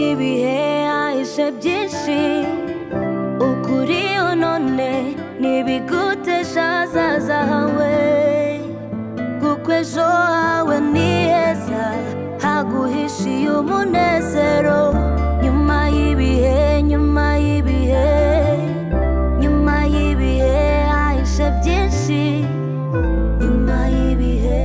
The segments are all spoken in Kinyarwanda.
y'ibihe ahishe byinshi ukuri none nibigutesha ahazaza hawe kuko ejo hawe ni heza haguhishiye umunezero nyuma y'ibihe ahishe byinshi nyuma y'ibihe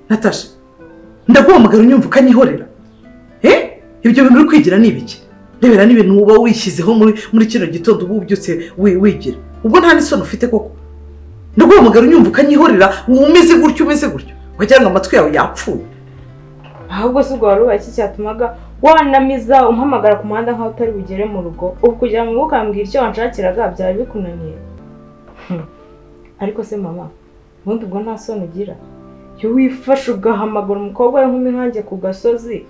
Natasha, ndaguhamagara unyumva ukanyihorera. Ibyo bintu uri kwigira ni ibiki? Rebera n'ibintu uba wishyizeho muri kino gitondo ubu byutse wigira. Ubwo nta n'isoni ufite koko. Ndaguhamagara unyumva ukanyihorera, umeze gutyo. Wagira ngo amatwi yawe yapfuye. Ahubwo se ubwo warubaye iki cyatumaga wanamiza umpamagara ku muhanda nkaho utari bugere mu rugo. Ubu kugira ngo ukambwira icyo wanshakiraga byari bikunaniye. Ariko se mama, ubundi ubwo nta soni ugira. Yo wifashe ugahamagara umukobwa w'inkumi nkanjye ku gasozi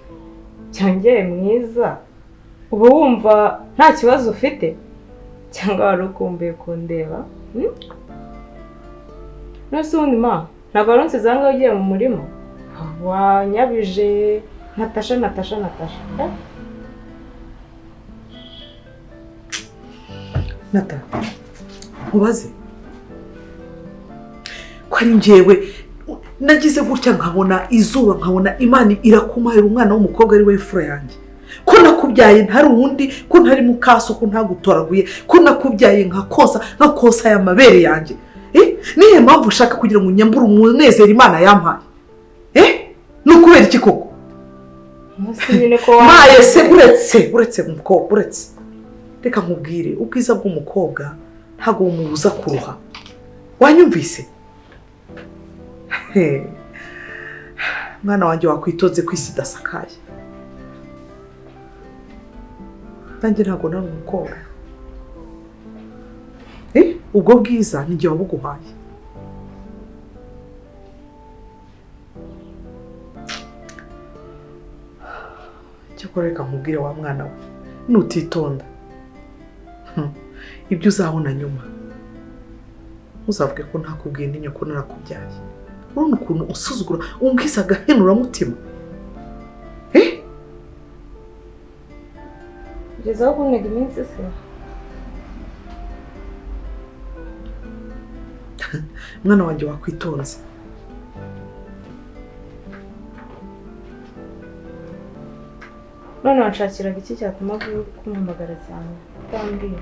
cyangeye mwiza uba wumva nta kibazo ufite cyangwa wari ukumbuye kundeba nose ubundi ma ntabwo wari unsize aha ngaho ugiye mu murima wanyabije Natasha Nata ubaze ko ari njyewe nagize gutya nkabona izuba nkabona Imana irakumaye umwana w'umukobwa ari we fura yanjye ko nakubyaye ntari uwundi ko ntari mukaso ko ntagutoraguye ko nakubyaye nkakosa aya mabere yanjye niyo mpamvu ushaka kugira ngo unyambure umunezero Imana yampaye nukubera iki koko maye se uretse umukobwa uretse reka nkubwire ubwiza bw'umukobwa ntago umubuza kuruha wanyumvise mwana wanjye wakwitoze ku isi idasakaye nanjye ntabwo nari umukobwa ubwo bwiza ni njye wabuguhaye cyakora reka nkubwire wa mwana we nutitonda ibyo uzabona nyuma uzavuge ko ntakubwiye ndi nyoko narakubyaye urabona ukuntu usuzugura umbwise agahenuramutima kugeza aho kuntega iminsi se mwana wanjye wakwitonze none wanshakiraga iki cyatuma kumuhamagara cyane utambwira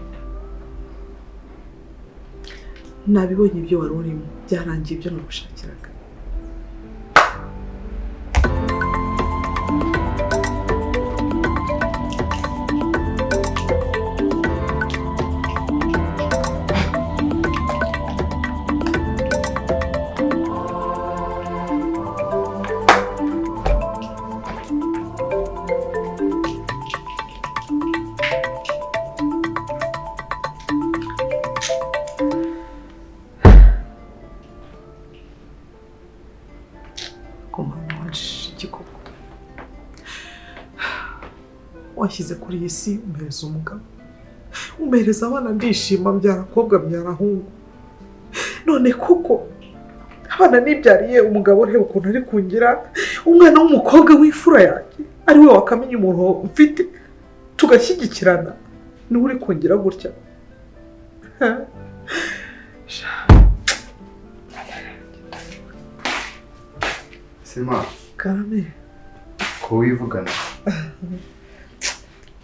nabibonye ibyo wari urimo byarangiye ibyo nagushakiraga washyize kuri iyi si umpereza umugabo umpereza abana ndishima byarakobwa byarahungu none kuko abana nibyariye umugabo reba ukuntu ari kungira umwana w'umukobwa w'ifura yanjye ari we wakamenya umuntu mfite tugashyigikirana niwe uri kungira gutya Sima Karame ko wivugana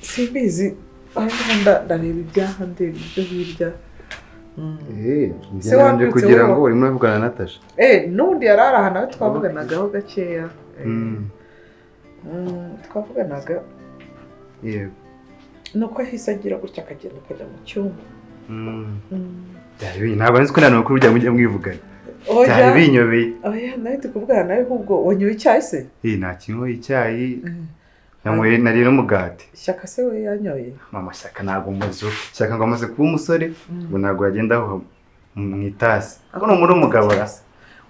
simbizi ndareba ibyaha ndeba ibyo hirya njye kugira ngo urimo uvugana na Natasha n'undi yarari aha nawe twavuganagaho gakeya twavuganaga yego nuko ahise agira gutya akagenda akajya mu cyumba ntabwo nzi ko nta n'ukuri ujya mujya mwivugana byari binyobeye nawe tukuvugana nawe ahubwo wanyoye icyayi se nta kinywa icyayi yanyweye nari n'umugati. Shyaka se we yanyoye? Mama Shyaka ntabwo muzi. Shyaka ngo amaze kuba umusore, ngo ntabwo yagenda aho mu itasi. Ako ni umuntu w'umugabo rasa.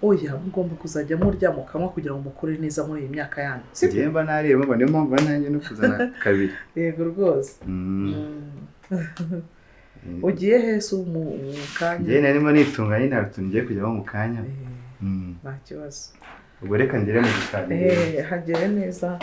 Oya, mugomba kuzajya murya mukanywa kugira ngo mukure neza muri iyi myaka yanyu. Sibyo mba nareba ngo niyo mpamvu nanjye no kuzana kabiri. Yego rwose. Ugiye hese mu kanya? Njye narimo nitunganye ntabwo ngiye kujyaho mu kanya. Nta kibazo. Ubwo reka ngere mu gikari. Hagere neza.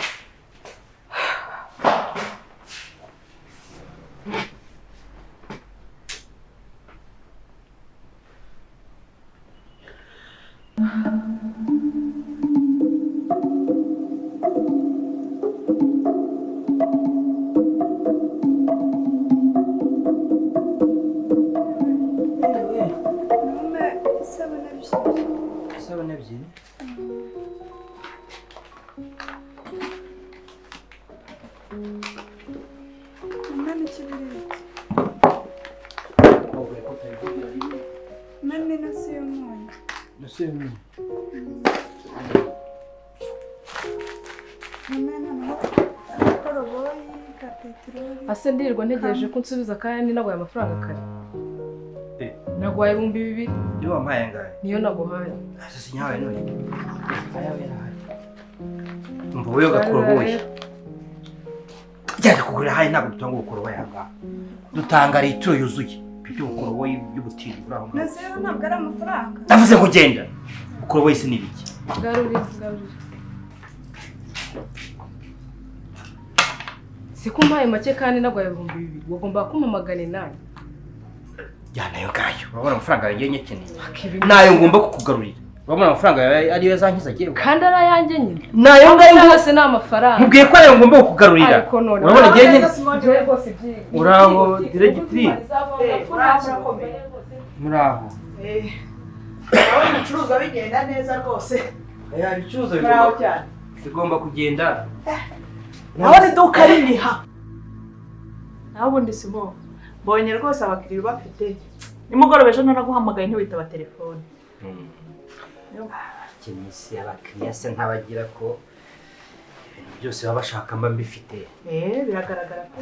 Ase ndirwa ntegereje ko nsubiza kandi naguhaye amafaranga kare. Naguhaye 2,000. Yo wampaye ngahe? Niyo naguhaye. Ase sinyawe none. Ayawe yarahaye. Mvuye gakoroboye. Jya kugura hayi ntabwo dutanga gukoroboye yanga. Dutanga litiro yuzuye. Ibyo gukoroboye y'ubutiri buraho. Nase ntabwo ari amafaranga. Navuze ngo genda. Gukoroboye se nibiki? Garuri. Sikumpaye make kandi naguhaye 2,000. Wagomba kumpamagana nawe. Jyana yo gayo. Urabona amafaranga yanjye nyekeneye. Nayo ngomba kukugarurira. Urabona amafaranga ariyo yazankiza giye. Kandi arayanjye nyine. Nayo ngayo yose ni amafaranga. Mubwiye ko ariyo ngomba kukugarurira. Urabona giye nyine. Uraho diregitri. Muraho. Urabona ucuruza bigenda neza rwose. Ibicuruzo Muraho cyane. bigomba kugenda. Nawe iduka ririha. Ntabwo ndi simo. Mbonye rwose abakiriya bafite. Nimugoroba ejo naraguhamagaye ntiwitaba telefone. Kimisi abakiriya se ntabagira ko ibintu byose baba bashaka mba mbifite. Biragaragara ko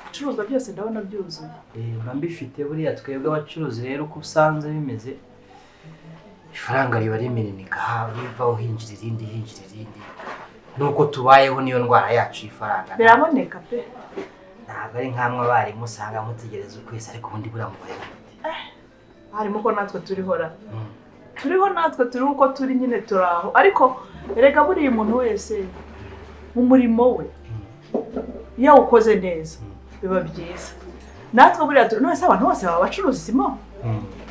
ibicuruzwa byose ndabona byuzuye. Mba mbifite buriya twebwe abacuruzi rero uko usanze bimeze. Ifaranga riba rinini bivaho hinjira irindi. Nuko tubayeho niyo ndwara yacu ifaranga. Biraboneka pe. Ntabwo ari nkamwe abarimu usanga mutegereza ukwezi ariko ubundi buramubaye. Harimo ko natwe turihora. Turiho natwe turi uko turi nyine turaho ariko erega buri umuntu wese mu murimo we iyo ukoze neza biba byiza. Natwe buri none se abantu bose baba bacuruza simo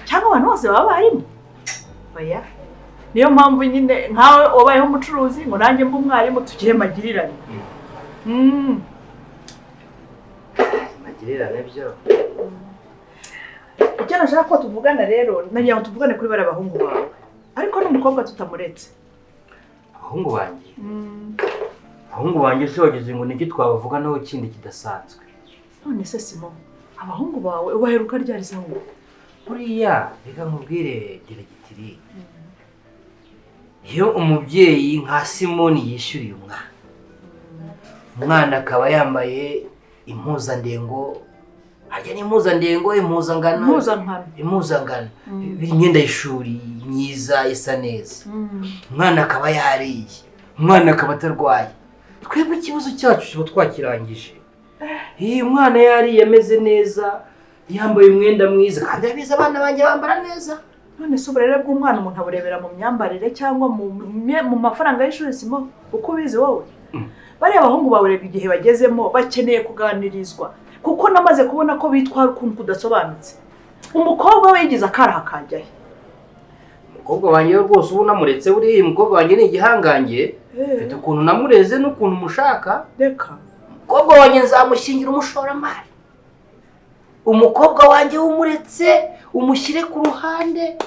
cyangwa abantu bose baba barimo. Oya niyo mpamvu nyine nkawe wabayeho umucuruzi ngo nanjye mbu mwarimu tugire magirirane. Magirirane byo. Icyo nashaka ko tuvugana rero nagiye ngo tuvugane kuri bari abahungu bawe ariko n'umukobwa tutamuretse. Abahungu banjye. Abahungu banjye se wagize ngo niki twabavuga naho kindi kidasanzwe. None se Simo abahungu bawe ubaheruka ryari zangu? Buriya reka nkubwire diregitiri. Iyo umubyeyi nka Simoni yishyuriye umwana akaba yambaye impuzandengo harya ni impuzandengo impuzangano imyenda y'ishuri myiza isa neza. Umwana akaba yariye umwana akaba atarwaye twebwe ikibazo cyacu kiba twakirangije. Umwana yariye ameze neza yambaye umwenda mwiza kandi abize abana banjye bambara neza. None se uburere bw'umwana umuntu aburebera mu myambarire cyangwa mu mafaranga y'ishuri Simo uko ubizi wowe? Bariya abahungu bawurega igihe bagezemo bakeneye kuganirizwa kuko namaze kubona ko bitwara ukuntu kudasobanutse. Umukobwa we yigize akaraha kajyahe. Umukobwa wanjye rwose ubu namuretse buriya umukobwa wanjye ni igihangange. Mfite ukuntu namureze n'ukuntu mushaka. Reka umukobwa wanjye nzamushyingira umushoramari. Umukobwa wanjye umuretse umushyire ku ruhande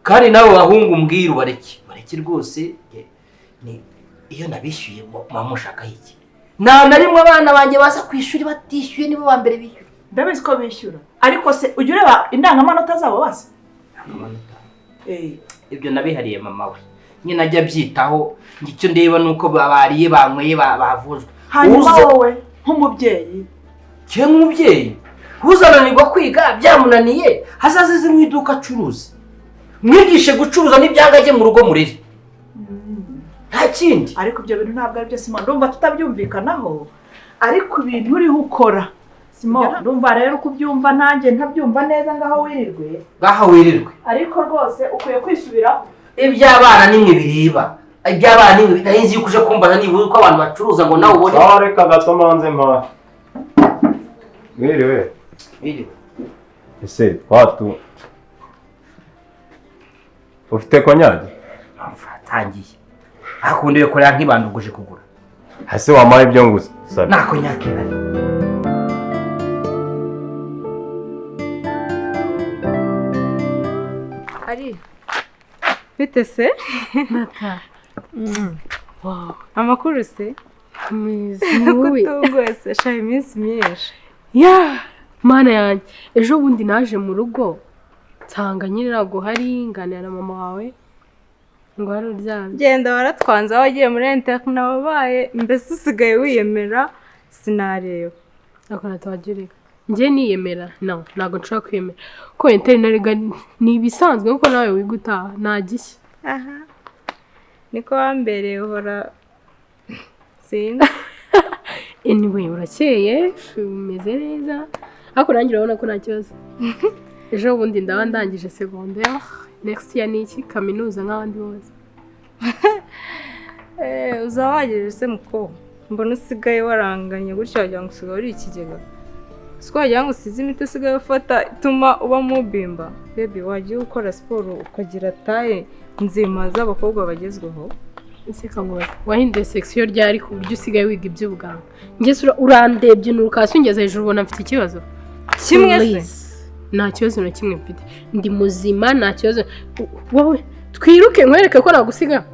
kandi nawe bahungu mbwira bareke rwose. Ni iyo nabishyuye mushaka iki? Nta na rimwe abana banjye baza kwishuri batishyuye nibo ba mbere bishyura. Ndabizi ko bishyura ariko se ujye ureba indangamanota zabo base. Ibyo nabihariye mama we nyine ajya byitaho. Icyo ndeba nuko bariye banyweye bavujwe. hanyuma wowe nk'umubyeyi cye nk'umubyeyi uzananirwa kwiga byamunaniye hazazize mu iduka acuruza mwigishe gucuruza n'ibyanga ajye mu rugo murere nta kindi. ariko ibyo bintu ntabwo ari byo Simon, ndumva tutabyumvikanaho ariko ibintu uriho ukora Simon, ndumva rero kubyumva nanjye ntabyumva neza ngaho wirirwe ariko rwose ukwiye kwisubiraho. iby'abana nimwe biriba iby'abana nimwe nari nzi yuko uje kumbana nibura uko abantu bacuruza ngo nawe ubone. reka gato manze mpa mwiriwe ese watu ufite konyagi tangiye akundiye ko nk'ibanduguje kugura hase wamaye ibyo nguze nta konyagi ari bite se Nata. Wow. amakuru se Mwiza. Wowe. kutunguye se shaye iminsi myinshi. Ya, mana yanjye. Ejo bundi naje mu rugo. Nsanga nyine ntabwo hari nganira na mama wawe. Ngo hari uryamye. Genda waratwanze aho wagiye muri internet wabaye mbese usigaye wiyemera sinareba. Ako natawagirika. Njye niyemera ntabwo nshobora kwiyemera. Ko internet ni ibisanzwe kuko nawe wigutaha nta gishya. Aha. Niko wambereye uhora sinzi. Anyway, urakeye, umeze neza. Ariko nanjye urabona ko nta kibazo. Ejo bundi ndaba ndangije secondaire. Next year ni iki? Kaminuza nk'abandi bose. Uzawagejeje se muko. Mbona usigaye waranganye gutya wagira ngo usigaye uri ikigega. Siko wagira ngo usize imiti usigaye ufata ituma uba mubimba. Baby wagiye ukora siporo ukagira taye nzima z'abakobwa bagezweho. Ese kangoye. Wahinduye section ryari ku buryo usigaye wiga iby'ubuganga. Ngeze urandebye n'urukasi ungeze hejuru ubona mfite ikibazo. Kimwe se. Nta kibazo na kimwe mfite. Ndi muzima nta kibazo. Wowe twiruke nkwereke ko nagusiga.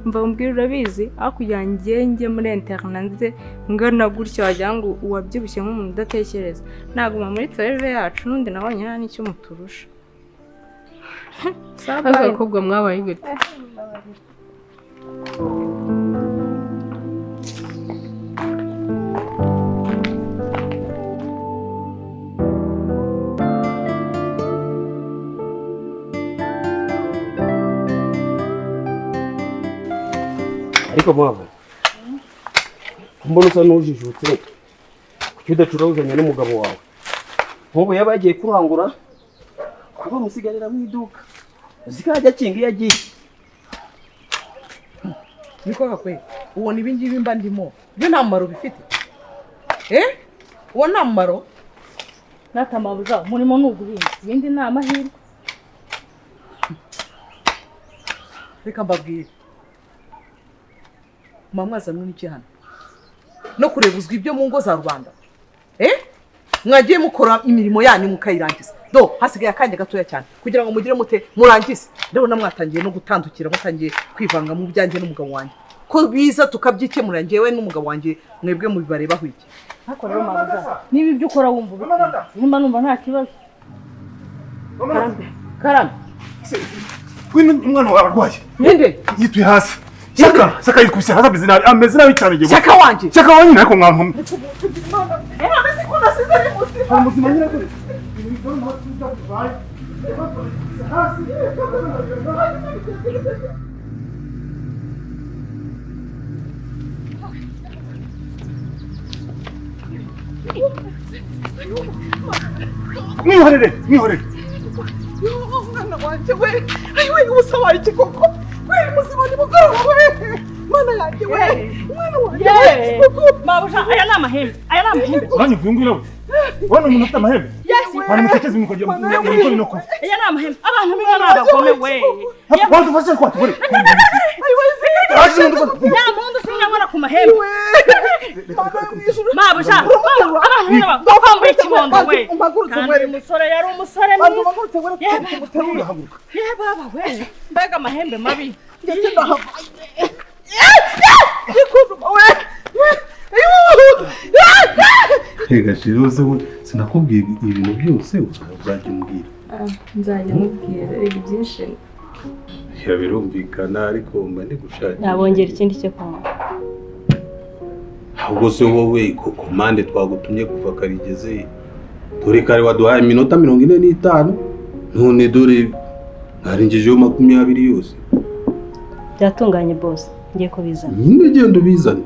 Mva mbwira urabizi aho kugira njye muri internet ngana gutya wagira ngo uwabyibushye nk'umuntu udatekereza. Naguma muri toilet yacu n'undi nabonye nta n'icyo muturusha. Abakobwa mwabaye gute? ariko mwawe mbona usa n'ujijutse kuki udacuruzanya n'umugabo wawe nk'ubu yaba yagiye kurangura kuba musigarira mu iduka zikajya kinga iyo agiye niko kakwe ubona ibi ngibi mba ndimo byo nta mumaro bifite uwo nta mumaro natamabuza umurimo ni uguhinga ibindi ni amahirwe. reka mbabwire mwazanwe n'iki hano no kurebuzwa ibyo mu ngo za rubanda mwagiye mukora imirimo yanyu mukayirangiza hasigaye akanya gatoya cyane kugira ngo mugire mute murangize. ndabona mwatangiye no gutandukira mutangiye kwivanga mu byanjye n'umugabo wanjye ko biza tukabyikemura njyewe n'umugabo wanjye mwebwe mubibarebaho iki. Ariko rero mabuza niba ibyo ukora wumva ubikora numva nta kibazo. Karame wino umwana wawe arwaye ninde yituye hasi. Shyaka yikubise hasi ameze nabi cyane giye. Shyaka wanjye ariko mwankomye muzima nyine kuri mwihorere umwana wanjye we ayiwe ubusa waye iki koko we muzima ni mugoroba we mana yanjye we umwana wanjye we mabuja aya ni amahembe uranye kuyungwira we wana umuntu afite amahembe bari mutekeze mukogiye mu gikoni no kuba aya ni amahembe abantu niba nabagome we wantu fashe kwa tubure ya mpundu sinyabona ku mahembe mabuja abantu niba bakwambaye ikibondo we kandi umusore yari umusore mwiza ye baba we mbega amahembe mabi ndetse ndahavaye Gashirose sinakubwiye ibintu byose uzajya umbwira. Nzajya mubwira byinshi. Ya birumvikana ariko mba ndi gushaka. Nabongera ikindi cyo kunywa. ahubwo se wowe komande twagutumye kuva karigeze dore kare waduhaye iminota 45 none dore ngarengejeho 20 yose. Byatunganye boss, ngiye kubizana. Nyine genda ubizane.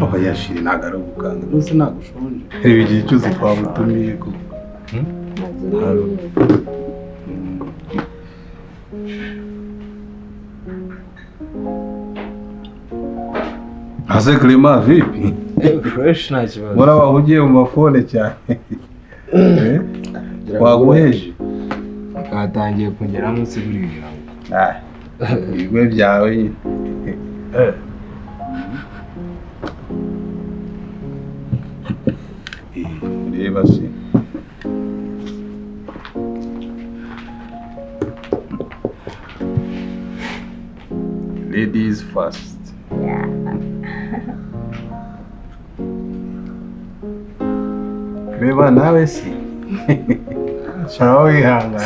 Oh yashiri nagara gukanga nose nagushonje. Ibi gihe cyose twamutumiye ko. Ase Clement vipi? Fresh nta kibazo. Bora wahugiye mu mafone cyane. Waguheje. Katangiye kongera munsi burigira. Ibigwe byawe nyine. Reba se. Ladies first. Reba nawe si. Chao wihanga.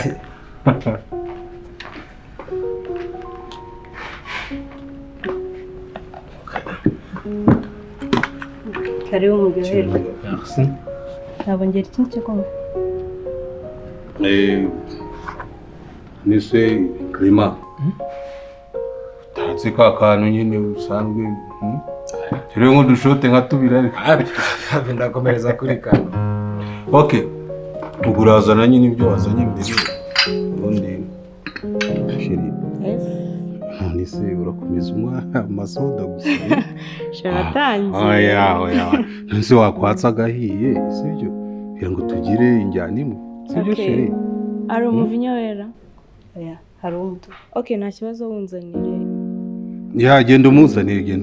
Karibu muryoherwe. Merci. Nabongera ikintu cyo kunywa. Nise Clement. Tatse ka kantu nyine usanzwe. Rero ngo dushote nka tubira ariko. Ndakomereza kuri kano. Okay. Ugurazana nyine ibyo wazanye imbere. Ubundi sheri. Yes. Nise urakomeza umwana amasoda gusa. Sharatangiye. Oya. Nise wakwatsa gahiye, sibyo? Kugira ngo tugire injyana imwe. Sibyo sheri? Ari umuvinyo wera. Oya, hari umutu. Okay, nta kibazo wunzanire. Ya genda umuzanire.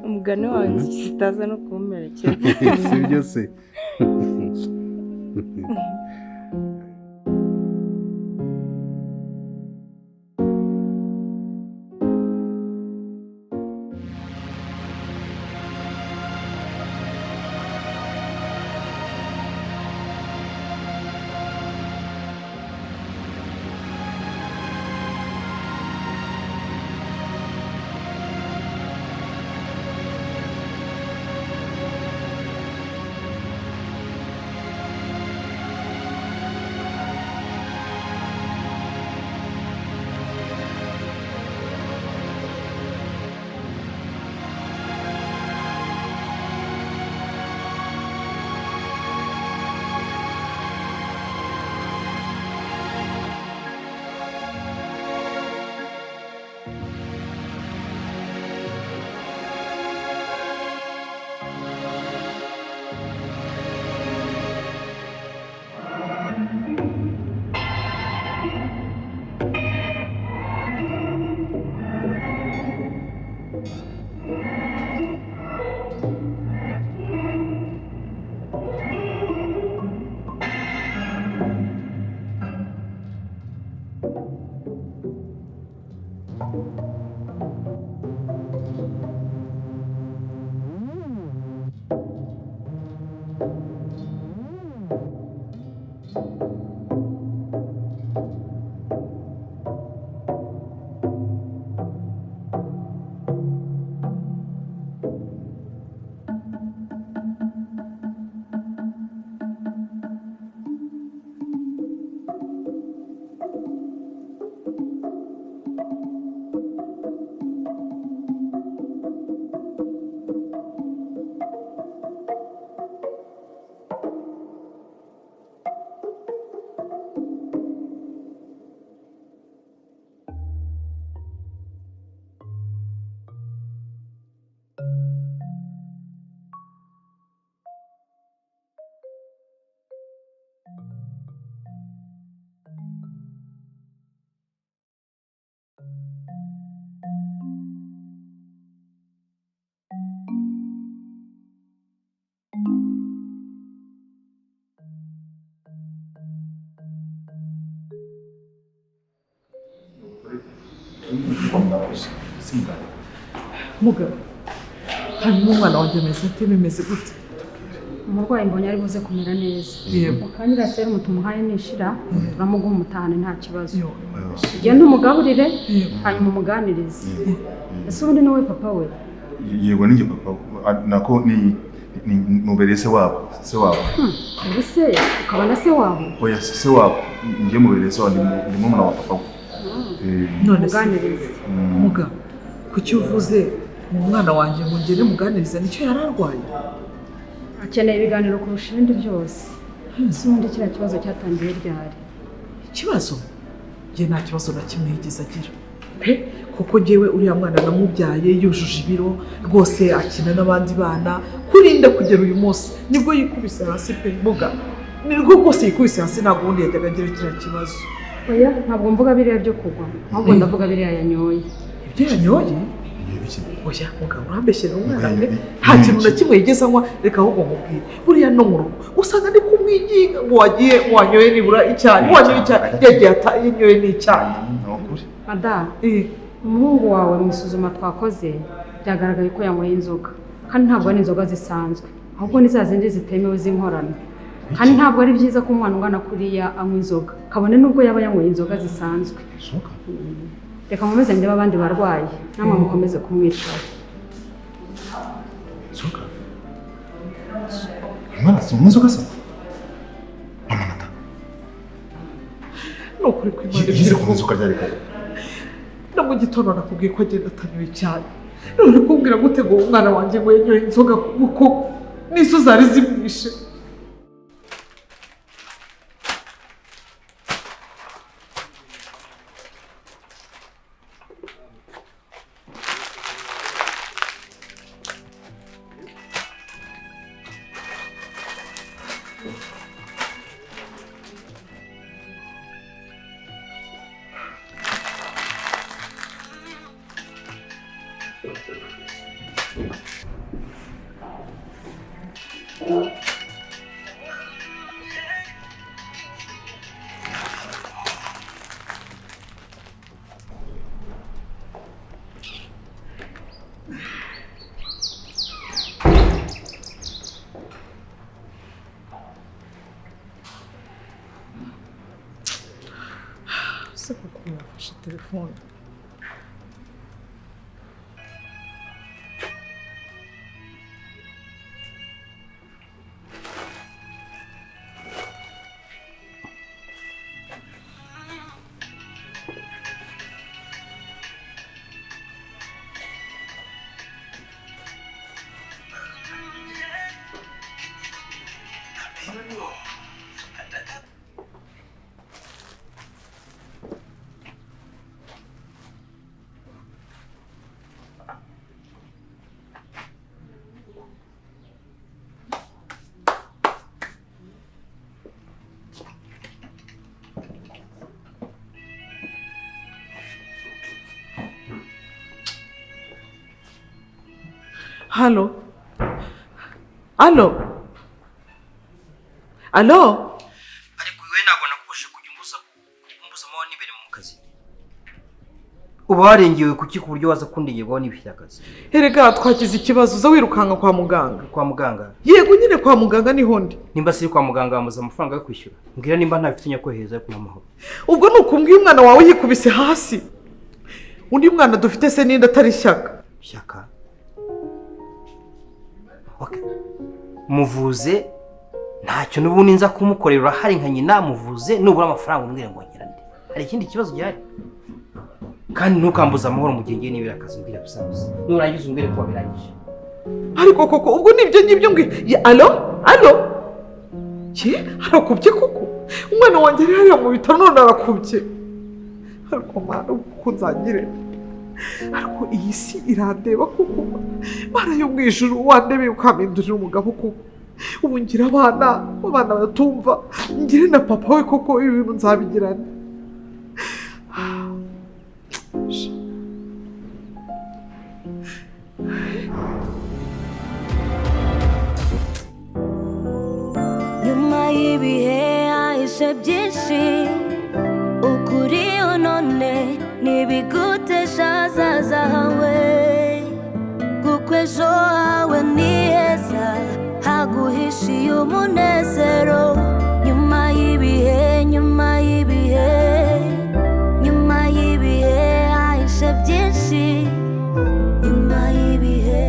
Umugani wawe sitaza no kumerekeza. Sibyo se? Mugabo hanyuma umwana wanjye ameze ate bimeze gute? umurwayi mbonye ari buze kumera neza. Yego. Kanyira serumu tumuhaye nishira turamuguha umutahane nta kibazo. Genda umugaburire hanyuma umuganirize. Ese ubundi niwe papa we? Yego ninjye papa nako ni mubereye se wabo. Uri se ukabona se wabo? Oya se wabo njye mubereye se wabo ni mumuna wa papa. None muganirize. Muga kuki uvuze umwana wanjye ngo ngende muganiriza nicyo yararwaye? Akeneye ibiganiro kurusha ibindi byose. Si ubundi kiriya kibazo cyatangiye ryari? Ikibazo? Njye nta kibazo na kimwe yigeze agira. Pe kuko njyewe uriya mwana namubyaye yujuje ibiro rwose akina n'abandi bana kurinda kugera uyu munsi nibwo yikubise hasi pe Muga. Nibwo rwose yikubise hasi ntabwo ubundi yajyaga agira kiriya kibazo. Oya ntabwo mvuga biriya byo kugwa. Ahubwo ndavuga biriya yanyoye. Ibyo yanyoye? Oya mugabo urambeshyera umwana we nta kintu na kimwe yigeze anywa reka ahubwo mubwire buriya no mu rugo usanga ndi kumwiginga ngo wagiye wanyoye nibura icyayi wanyoye icyayi yagiye yanyoye n'icyayi. Ada umuhungu wawe mu isuzuma twakoze byagaragaye ko yanyoye inzoga kandi ntabwo ari inzoga zisanzwe ahubwo ni za zindi zitemewe z'inkorano kandi ntabwo ari byiza ko umwana ungana kuriya anywa inzoga kabone nubwo yaba yanyoye inzoga zisanzwe. Reka nkomeze ndeba abandi barwayi namwe mukomeze kumwicaho. Shyaka. Mwana si umuzo gasa. Mama Nata. No kuri kwimana yizire ku nzoka ryari ko. Na mu gitondo nakubwiye ko agenda atanywe cyane. None kumbwira gute ngo umwana wanjye ngo yanyoye inzoga kuko nizo zari zimwishe. Se kuko yafashe telefone. Halo? Alo? Alo? Ariko iwe ntabwo nakubashije kujya umbuza amahoro n'imbere mu kazi. Uba warengewe kuki ku buryo waza kundengerwaho n'ibishakazi? Erega twagize ikibazo uza wirukanka kwa muganga. Kwa muganga? Yego nyine kwa muganga niho ndi. Nimba siri kwa muganga bamuza amafaranga yo kwishyura. Mbwira nimba ntafite nyakohereza yo kumamahoro. Ubwo nukumbwiye umwana wawe yikubise hasi. Undi mwana dufite se ninde atari Shyaka? Shyaka. Okay. Muvuze ntacyo n'ubundi nza kumukorera urahari nka nyina muvuze nubura amafaranga umbwire ngo nkirande. Hari ikindi kibazo gihari? Kandi ntukambuza amahoro mu gihe ngiye nibira akazi mbwira gusabuza. Nurangiza umbwire ko wabirangije. Ariko koko ubwo nibyo ngibyo mbwira. Alo? Alo? Harakubye koko? Umwana wanjye ari hariya mu bitaro none arakubye. Ariko mwana uko nzagire. Ariko iyi si irandeba kuko Mana yo mu ijuru wandebeye ukampindurira umugabo kuko ubu ngira abana batumva ngire na papa we koko ibintu nzabigirana. Nyuma y'ibihe hahishe byinshi ukuri none n'ibigutesha hazaza hawe kuko ejo hawe ni heza haguhishiye y'umunezero nyuma y'ibihe nyuma y'ibihe hahishe byinshi nyuma y'ibihe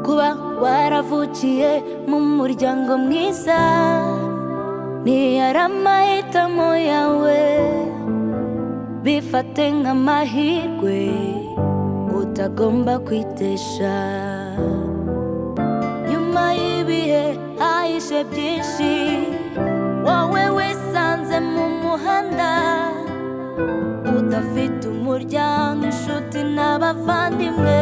kuba waravukiye mu muryango mwiza ntiyari amahitamo yawe bifate nk'amahirwe utagomba kwitesha nyuma y'ibihe hahishe byinshi wowe wisanze mu muhanda udafite umuryango inshuti n'abavandimwe